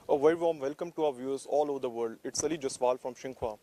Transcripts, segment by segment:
A very warm welcome to our viewers all over the world. It's Jaswal from Xinhua.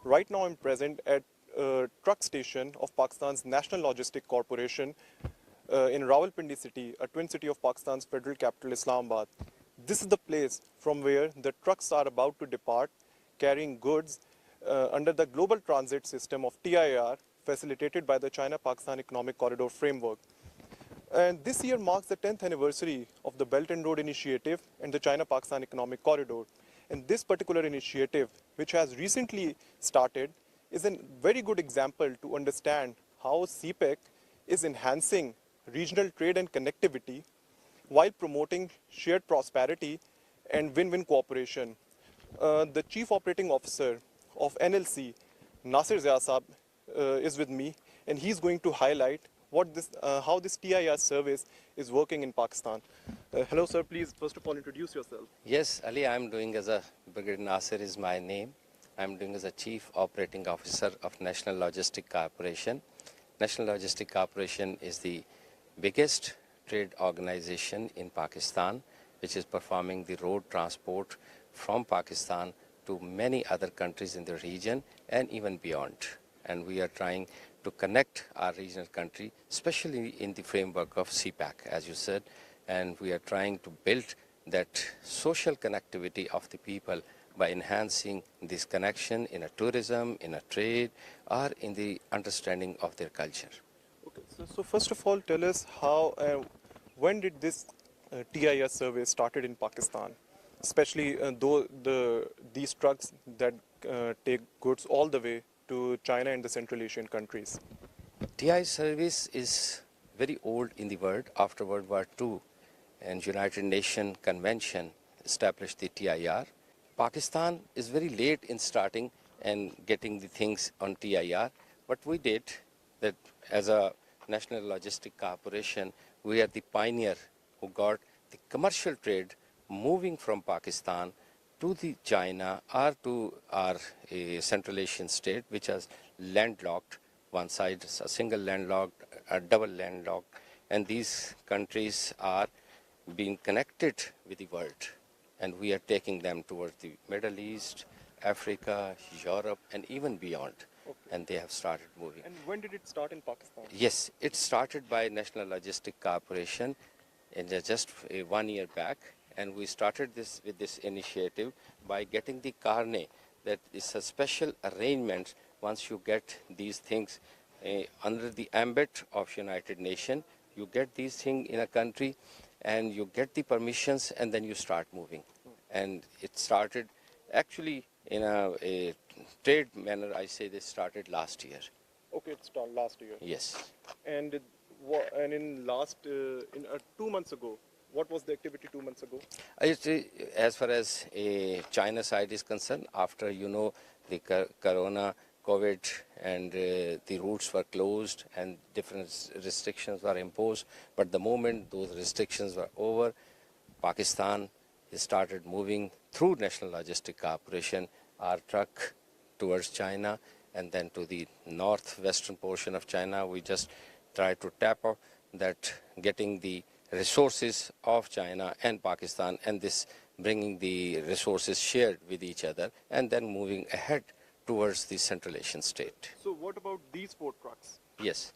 Right now I'm present at a truck station of Pakistan's National Logistic Corporation in Rawalpindi city, a twin city of Pakistan's federal capital Islamabad. This is the place from where the trucks are about to depart carrying goods under the global transit system of TIR facilitated by the China-Pakistan Economic Corridor Framework. And this year marks the 10th anniversary of the Belt and Road Initiative and the China-Pakistan Economic Corridor. And this particular initiative, which has recently started, is a very good example to understand how CPEC is enhancing regional trade and connectivity while promoting shared prosperity and win-win cooperation. The Chief Operating Officer of NLC, Nasir Ziasab, is with me, and he's going to highlight how this TIR service is working in Pakistan. Hello, sir. Please, first of all, introduce yourself. Yes, Ali, I'm doing as a Brigadier Nasir is my name. I'm doing as a Chief Operating Officer of National Logistic Corporation. National Logistic Corporation is the biggest trade organization in Pakistan, which is performing the road transport from Pakistan to many other countries in the region and even beyond. And we are trying to connect our regional country, especially in the framework of CPEC, as you said, and we are trying to build that social connectivity of the people by enhancing this connection in a tourism, in a trade, or in the understanding of their culture. Okay, so first of all, tell us when did this TIR service started in Pakistan, especially these trucks that take goods all the way to China and the Central Asian countries? TI service is very old in the world. After World War II, and United Nations Convention established the TIR. Pakistan is very late in starting and getting the things on TIR. But we did that as a National Logistic Corporation. We are the pioneer who got the commercial trade moving from Pakistan to the China or to our Central Asian state, which is landlocked. One side is a single landlocked, a double landlocked, and these countries are being connected with the world. And we are taking them towards the Middle East, Africa, Europe, and even beyond. Okay. And they have started moving. And when did it start in Pakistan? Yes, it started by National Logistic Corporation in just 1 year back. And we started this with this initiative by getting the carnet, that is a special arrangement. Once you get these things under the ambit of United Nations, you get these things in a country and you get the permissions and then you start moving. And it started actually in a trade manner. I say this started last year. Okay, it started last year. Yes. And in 2 months ago, what was the activity 2 months ago? As far as China side is concerned, after the corona, COVID, and the routes were closed and different restrictions were imposed. But the moment those restrictions were over, Pakistan started moving through National Logistic Corporation, our truck towards China, and then to the northwestern portion of China. We just try to tap out that, getting the resources of China and Pakistan, and this bringing the resources shared with each other, and then moving ahead towards the Central Asian state. So what about these 4 trucks? Yes.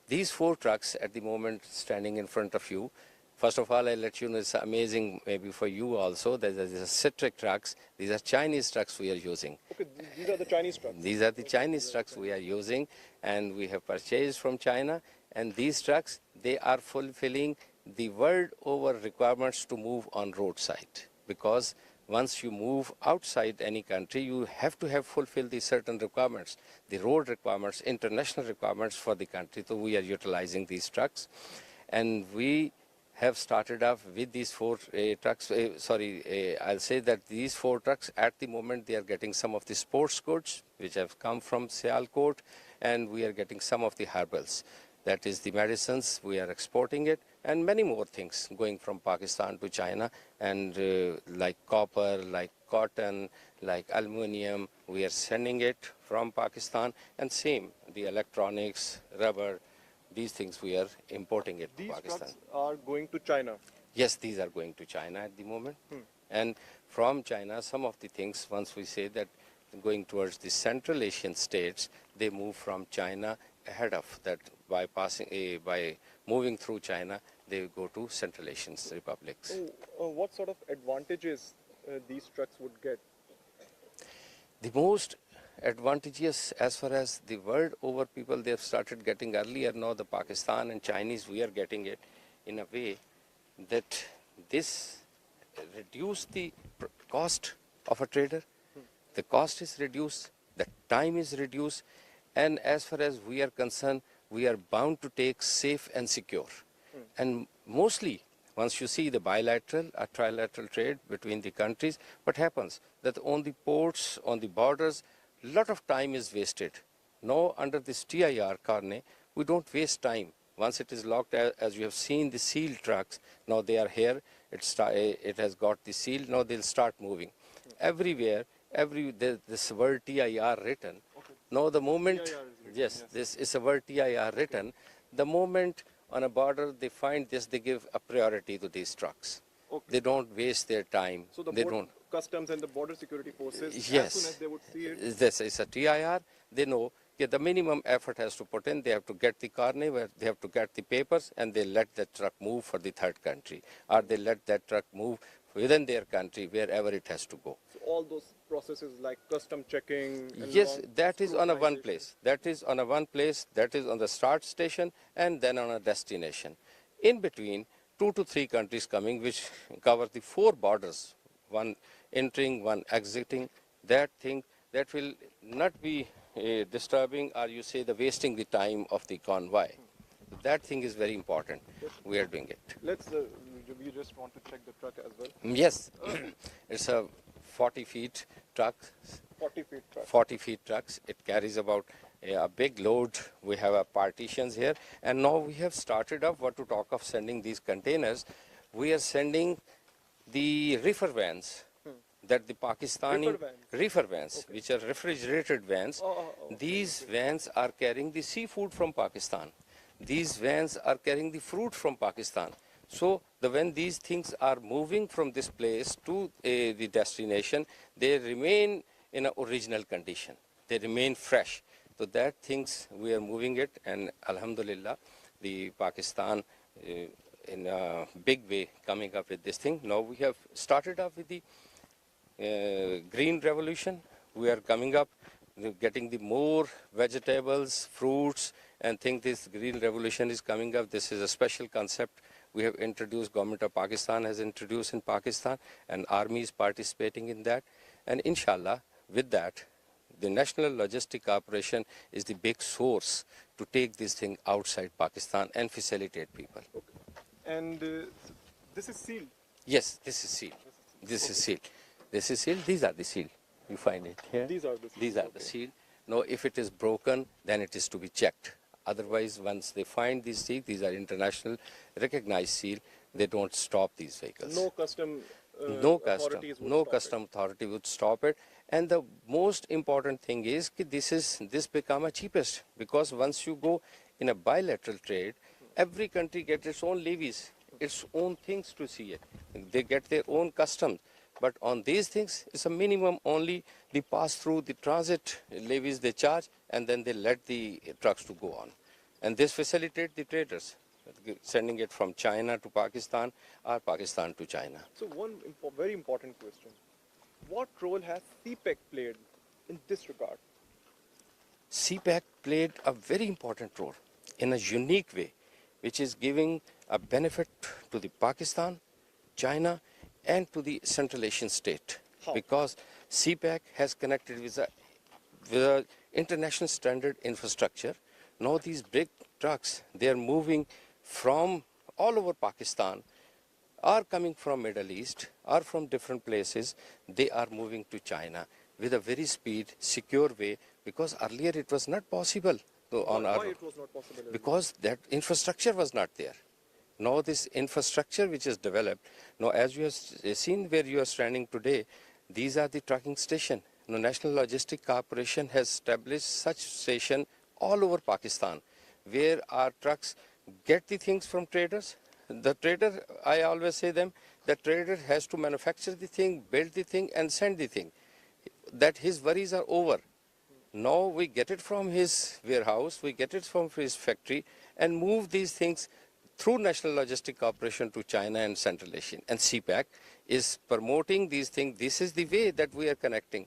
These 4 trucks at the moment standing in front of you. First of all, I'll let you know, it's amazing maybe for you also, that these are CPEC trucks. These are Chinese trucks we are using. Okay, these are the Chinese trucks. These are the Chinese trucks we are using, and we have purchased from China. And these trucks, they are fulfilling the world over requirements to move on roadside. Because once you move outside any country, you have to fulfill the certain requirements, the road requirements, international requirements for the country. So we are utilizing these trucks. And we have started off with these 4 trucks. I'll say that these 4 trucks, at the moment, they are getting some of the sports goods, which have come from Sialkot, and we are getting some of the herbals. That is the medicines, we are exporting it, and many more things going from Pakistan to China, and like copper, like cotton, like aluminium, we are sending it from Pakistan, and same, the electronics, rubber, these things we are importing it to Pakistan. These trucks are going to China? Yes, these are going to China at the moment. And from China, some of the things, once we say that going towards the Central Asian states, they move from China ahead of that by moving through China, they go to Central Asian republics. What sort of advantages these trucks would get? The most advantageous as far as the world over people, they have started getting earlier. Now the Pakistan and Chinese, we are getting it in a way that this reduce the cost of a trader. The cost is reduced, the time is reduced, and as far as we are concerned, we are bound to take safe and secure. And mostly, once you see the bilateral or trilateral trade between the countries, what happens? That on the ports, on the borders, lot of time is wasted. Now, under this TIR, Carne, we don't waste time. Once it is locked, as you have seen the seal trucks, now they are here, it has got the seal, now they'll start moving. Everywhere, this word TIR written. Okay. Now the moment, TIR is written, yes, this is a word TIR written, the moment on a border they find this, they give a priority to these trucks. Okay. They don't waste their time. So the They don't. customs and the border security forces, Yes. as soon as they would see it, This is a TIR. They know the minimum effort has to put in. They have to get the carne, where they have to get the papers, and they let that truck move for the third country, or they let that truck move within their country wherever it has to go. so all those processes like custom checking. And Yes, long that is on a one scrutinization. place. That is on a one place. That is on the start station and then on a destination. In between, 2 to 3 countries coming, which cover the 4 borders, one entering, one exiting. That thing that will not be disturbing, or you say the wasting the time of the convoy. That thing is very important. We are doing it. Let's. We just want to check the truck as well. Yes, it's a 40 feet truck. 40 feet truck. 40 feet trucks. It carries about a big load. We have partitions here, and now we have started up what to talk of sending these containers. We are sending the reefer vans that the Pakistani Reefer vans? which are refrigerated vans. Okay. These vans are carrying the seafood from Pakistan. These vans are carrying the fruit from Pakistan. So when these things are moving from this place to the destination, they remain in an original condition. They remain fresh. So that things we are moving it, and Alhamdulillah, the Pakistan in a big way coming up with this thing. Now we have started up with the green revolution. We are coming up, getting the more vegetables, fruits, and think this green revolution is coming up. This is a special concept we have introduced, government of Pakistan has introduced in Pakistan, and army is participating in that. And inshallah, with that, the National Logistic Corporation is the big source to take this thing outside Pakistan and facilitate people. Okay. And this is sealed. Yes, this is sealed. This is sealed. This is sealed. These are the seal. You find it here. These are the sealed. These are the seal. Now, if it is broken, then it is to be checked. Otherwise, once they find these seal, these are international recognized seal, they don't stop these vehicles. No custom. No custom authority would stop it. And the most important thing is that this become a cheapest, because once you go in a bilateral trade, every country gets its own levies, its own things to see it. They get their own customs. But on these things, it's a minimum only the pass through, the transit levies they charge, and then they let the trucks to go on. And this facilitates the traders, sending it from China to Pakistan or Pakistan to China. So one very important question. What role has CPEC played in this regard? CPEC played a very important role in a unique way, which is giving a benefit to the Pakistan, China, and to the Central Asian state. How? Because CPEC has connected with the international standard infrastructure. Now these big trucks, they are moving from all over Pakistan, are coming from Middle East, are from different places. They are moving to China with a very speed, secure way, because earlier it was not possible. Why it was not possible? Because that infrastructure was not there. Now this infrastructure which is developed, now as you have seen where you are standing today, these are the trucking station. Now National Logistic Corporation has established such station all over Pakistan, where our trucks get the things from traders. The trader, I always say them, the trader has to manufacture the thing, build the thing, and send the thing. That his worries are over. Now we get it from his warehouse, we get it from his factory, and move these things through National Logistic Corporation to China and Central Asia. And CPEC is promoting these things. This is the way that we are connecting.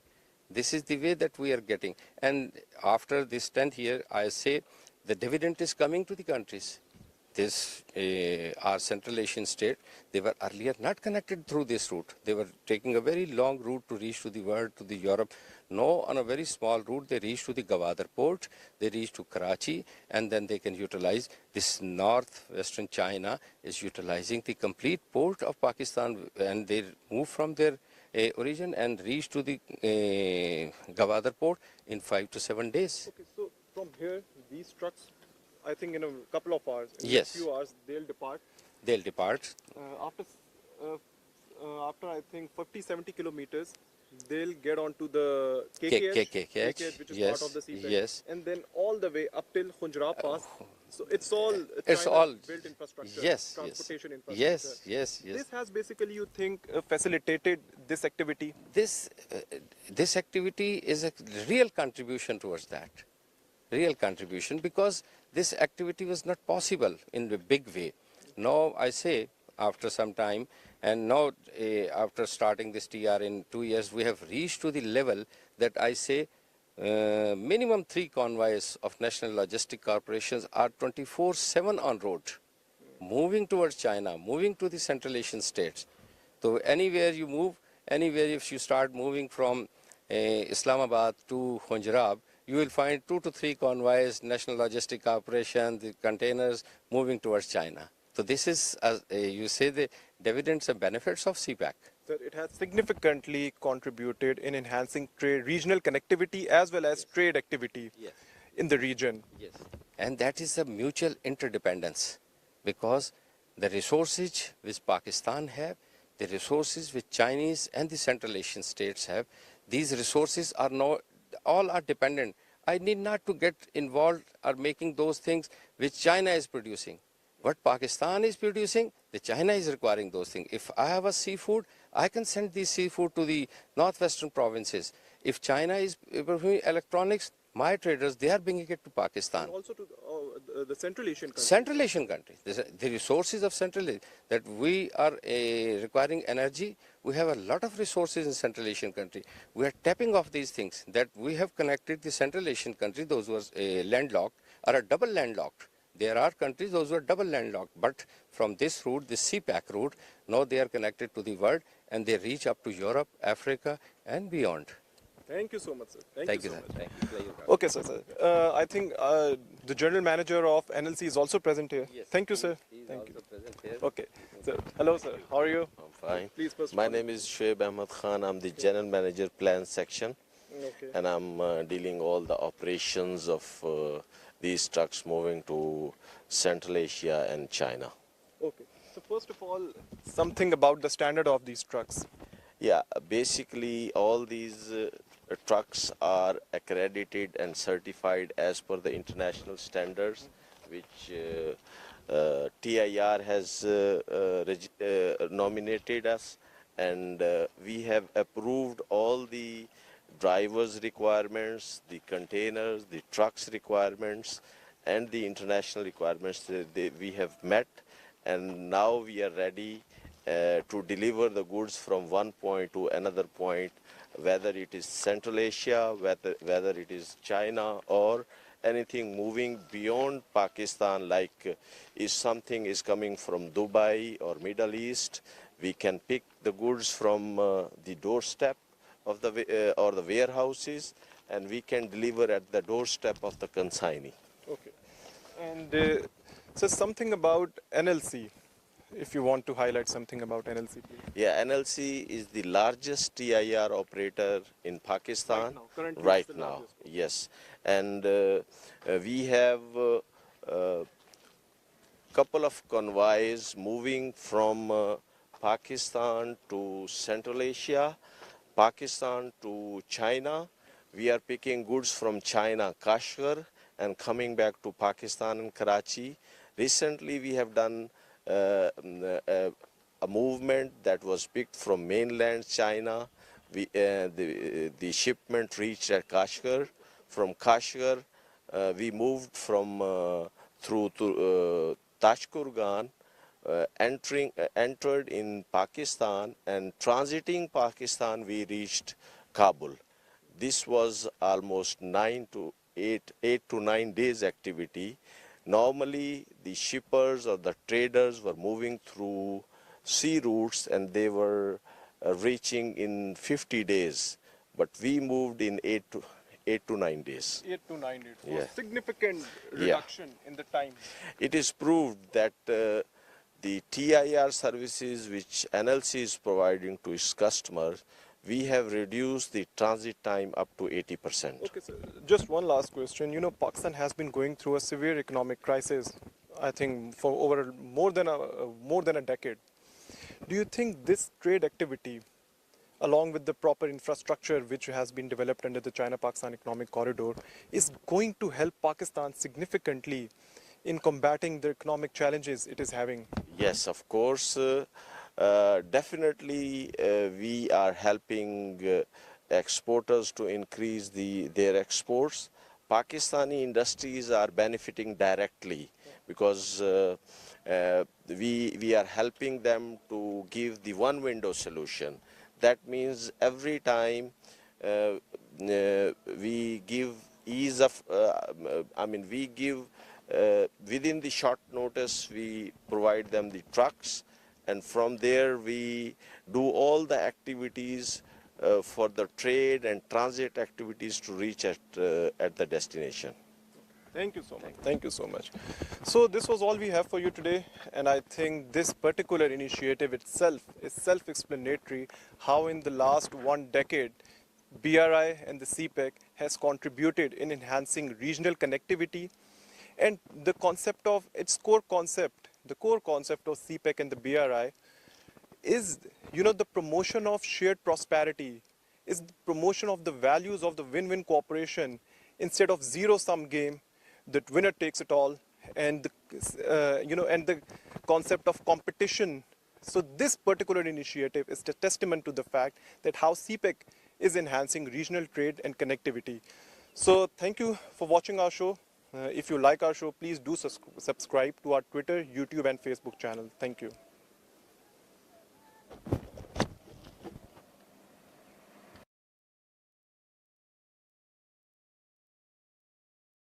This is the way that we are getting. And after this 10th year, I say the dividend is coming to the countries. This, our Central Asian state, they were earlier not connected through this route. They were taking a very long route to reach to the world, to the Europe. Now, on a very small route, they reach to the Gwadar port, they reach to Karachi, and then they can utilize this northwestern China is utilizing the complete port of Pakistan, and they move from their origin and reach to the Gwadar port in 5 to 7 days. Okay, so from here, these trucks, I think in a couple of hours, in Yes. a few hours, they'll depart. They'll depart. After I think 50-70 kilometers, they'll get onto the KKH, which is Yes, part of the CPEC, yes. and then all the way up till Khunjrab Pass. So it's all It's China's all built infrastructure, yes, transportation yes, infrastructure. yes, yes. This has basically, you think, facilitated this activity? This activity is a real contribution towards that. Real contribution, because this activity was not possible in a big way. Now I say, after some time, and now after starting this TR in 2 years, we have reached to the level that I say minimum 3 convoys of National Logistic Corporations are 24/7 on road, moving towards China, moving to the Central Asian states. So anywhere you move, anywhere if you start moving from Islamabad to Khunjrab, you will find 2 to 3 convoys, National Logistic Corporation, the containers moving towards China. So this is, you say, the dividends and benefits of CPEC. Sir, it has significantly contributed in enhancing trade, regional connectivity as well as trade activity in the region. Yes. And that is a mutual interdependence, because the resources which Pakistan have, the resources which Chinese and the Central Asian states have, these resources are now, all are dependent. I need not to get involved or making those things which China is producing. What Pakistan is producing, the China is requiring those things. If I have a seafood, I can send this seafood to the northwestern provinces. If China is producing electronics, my traders, they are bringing it to Pakistan. And also to the Central Asian countries. Central Asian countries, the resources of Central Asia, that we are requiring energy. We have a lot of resources in Central Asian country. We are tapping off these things, that we have connected the Central Asian countries, those who are landlocked, are a double landlocked. There are countries, those who are double landlocked, but from this route, the CPEC route, now they are connected to the world, and they reach up to Europe, Africa, and beyond. Thank you so much, sir. Thank you, so sir. much. Thank you. Pleasure. Okay, sir. I think the general manager of NLC is also present here. Yes, Thank you, sir. He is Thank also you. present here. Okay. So, hello, sir. How are you? I'm fine. Please, first My name is Shoaib Ahmad Khan. I'm the general manager plan section, Okay. and I'm dealing all the operations of these trucks moving to Central Asia and China. Okay. So first of all, something about the standard of these trucks. Yeah, basically all these trucks are accredited and certified as per the international standards, which TIR has nominated us, and we have approved all the drivers requirements, the containers, the trucks requirements, and the international requirements that we have met, and now we are ready to deliver the goods from one point to another point, whether it is Central Asia, whether it is China, or anything moving beyond Pakistan, like if something is coming from Dubai or Middle East, we can pick the goods from the doorstep of the or the warehouses, and we can deliver at the doorstep of the consignee. Okay. And so something about NLC, if you want to highlight something about NLC, please. Yeah, NLC is the largest TIR operator in Pakistan Right now, currently it's right the now. largest. Yes, and we have couple of convoys moving from Pakistan to Central Asia, Pakistan to China. We are picking goods from China, Kashgar, and coming back to Pakistan and Karachi. Recently, we have done a a movement that was picked from mainland China. The shipment reached at Kashgar. From Kashgar, we moved through to Tashkurgan, entered in Pakistan, and transiting Pakistan, we reached Kabul. This was almost 8 to 9 days activity. Normally, the shippers or the traders were moving through sea routes and they were reaching in 50 days. But we moved in 8 to 9 days. 8 to 9 days. So Yeah. significant reduction in the time. It is proved that the TIR services which NLC is providing to its customers, we have reduced the transit time up to 80%. Okay, sir. Just one last question. You know, Pakistan has been going through a severe economic crisis, I think, for over more than a decade. Do you think this trade activity, along with the proper infrastructure which has been developed under the China-Pakistan Economic Corridor, is going to help Pakistan significantly in combating the economic challenges it is having? Yes, of course. Definitely, we are helping exporters to increase their exports. Pakistani industries are benefiting directly because we are helping them to give the one window solution. That means every time we give ease of, we give within the short notice, we provide them the trucks, and from there we do all the activities for the trade and transit activities to reach at the destination. Thank you so much. Thank you so much. So this was all we have for you today, and I think this particular initiative itself is self-explanatory how in the last 1 decade BRI and the CPEC has contributed in enhancing regional connectivity, and the concept of its core concept, the core concept of CPEC and the BRI is, you know, the promotion of shared prosperity, is the promotion of the values of the win-win cooperation instead of zero-sum game that winner takes it all, and the concept of competition. So this particular initiative is a testament to the fact that how CPEC is enhancing regional trade and connectivity. So thank you for watching our show. If you like our show, please do subscribe to our Twitter, YouTube and Facebook channel. Thank you.